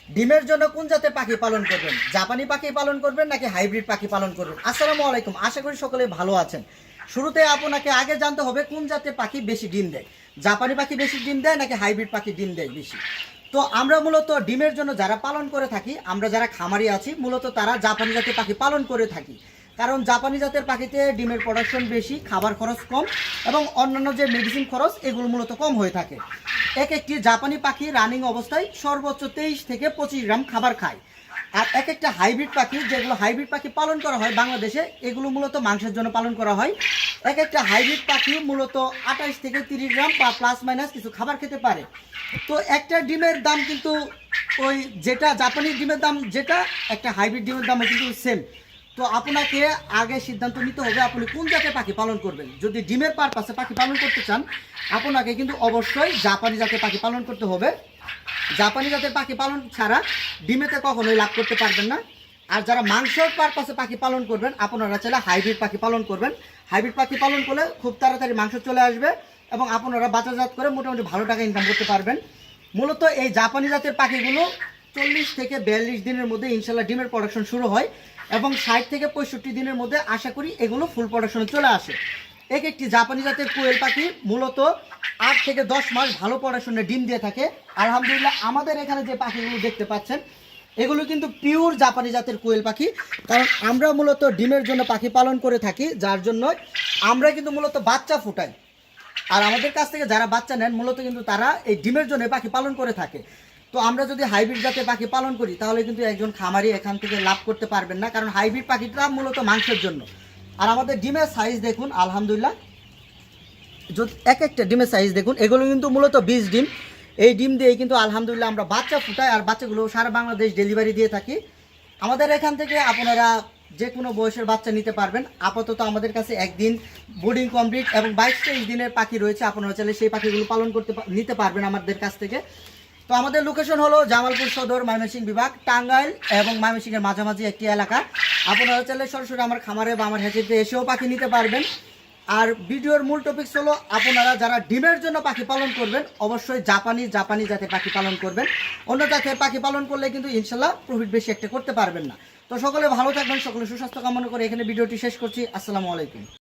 ডিমের জন্য কোন জাতের পাখি পালন করবেন? জাপানি পাখি পালন করবেন নাকি হাইব্রিড পাখি পালন করবেন? আসসালামু আলাইকুম, আশা করি সকলে ভালো আছেন। শুরুতে আপনাকে আগে জানতে হবে কোন জাতের পাখি বেশি ডিম দেয়। জাপানি পাখি বেশি ডিম দেয় নাকি হাইব্রিড পাখি ডিম দেয় বেশি? তো আমরা মূলত ডিমের জন্য যারা পালন করে থাকি, আমরা যারা খামারি আছি মূলত তারা জাপানি জাতের পাখি পালন করে থাকি। কারণ জাপানি জাতের পাখিতে ডিমের প্রোডাকশন বেশি, খাবার খরচ কম এবং অন্যান্য যে মেডিসিন খরচ এগুলো মূলত কম হয়ে থাকে। এক একটি জাপানি পাখি রানিং অবস্থায় সর্বোচ্চ 23 থেকে 25 গ্রাম খাবার খায়। আর এক একটা হাইব্রিড পাখি, যেগুলো হাইব্রিড পাখি পালন করা হয় বাংলাদেশে, এগুলো মূলত মাংসের জন্য পালন করা হয়। এক একটা হাইব্রিড পাখি মূলত 28 থেকে 30 গ্রাম বা প্লাস মাইনাস কিছু খাবার খেতে পারে। তো একটা ডিমের দাম কিন্তু ওই যেটা জাপানি ডিমের দাম, যেটা একটা হাইব্রিড ডিমের দামও কিন্তু সেম। তো আপনাকে আগে সিদ্ধান্ত নিতে হবে আপনি কোন জাতের পাখি পালন করবেন। যদি ডিমের পারপাসে পাখি পালন করতে চান, আপনাকে কিন্তু অবশ্যই জাপানি জাতের পাখি পালন করতে হবে। জাপানি জাতের পাখি পালন ছাড়া ডিমেতে কখনোই লাভ করতে পারবেন না। আর যারা মাংসের পারপাসে পাখি পালন করবেন, আপনারা চাইলে হাইব্রিড পাখি পালন করবেন। হাইব্রিড পাখি পালন করলে খুব তাড়াতাড়ি মাংস চলে আসবে এবং আপনারা বাজারজাত করে মোটামুটি ভালো টাকা ইনকাম করতে পারবেন। মূলত এই জাপানি জাতের পাখিগুলো 40 থেকে 42 দিনের মধ্যে ইনশাল্লাহ ডিমের প্রোডাকশন শুরু হয় এবং 60 থেকে 65 দিনের মধ্যে আশা করি এগুলো ফুল প্রোডাকশনে চলে আসে। এক একটি জাপানি জাতের কোয়েল পাখি মূলত 8 থেকে 10 মাস ভালো প্রোডাকশনে ডিম দিয়ে থাকে। আলহামদুলিল্লাহ আমাদের এখানে যে পাখিগুলো দেখতে পাচ্ছেন এগুলো কিন্তু পিওর জাপানি জাতের কোয়েল পাখি। কারণ আমরা মূলত ডিমের জন্য পাখি পালন করে থাকি, যার জন্য আমরা কিন্তু মূলত বাচ্চা ফুটাই। আর আমাদের কাছ থেকে যারা বাচ্চা নেন মূলত কিন্তু তারা এই ডিমের জন্য পাখি পালন করে থাকে। তো আমরা যদি হাইব্রিড জাতের পাখি পালন করি তাহলে কিন্তু একজন খামারি এখান থেকে লাভ করতে পারবেন না, কারণ হাইব্রিড পাখিটা মূলত মাংসের জন্য। আর আমাদের ডিমের সাইজ দেখুন, আলহামদুলিল্লাহ যদি এক একটা ডিমের সাইজ দেখুন, এগুলো কিন্তু মূলত 20 ডিম। এই ডিম দিয়ে কিন্তু আলহামদুলিল্লাহ আমরা বাচ্চা ফুটাই আর বাচ্চাগুলো সারা বাংলাদেশ ডেলিভারি দিয়ে থাকি। আমাদের এখান থেকে আপনারা যে কোনো বয়সের বাচ্চা নিতে পারবেন। আপাতত আমাদের কাছে একদিন বোর্ডিং কমপ্লিট এবং 22-23 দিনের পাখি রয়েছে, আপনারা চাইলে সেই পাখিগুলো পালন নিতে পারবেন আমাদের কাছ থেকে। তো আমাদের লোকেশন হলো জামালপুর সদর, ময়মনসিংহ বিভাগ, টাঙ্গাইল এবং ময়মনসিংহের মাঝামাঝি একটি এলাকা। আপনারা চাইলে সরাসরি আমার খামারে বা আমার হ্যাচিতে এসেও পাখি নিতে পারবেন। আর ভিডিওর মূল টপিকস হলো আপনারা যারা ডিমের জন্য পাখি পালন করবেন অবশ্যই জাপানি জাতের পাখি পালন করবেন। অন্য জাতের পাখি পালন করলে কিন্তু ইনশাল্লাহ প্রফিট বেশি একটা করতে পারবেন না। তো সকলে ভালো থাকবেন, সকলে সুস্বাস্থ্য কামনা করে এখানে ভিডিওটি শেষ করছি। আসসালামু আলাইকুম।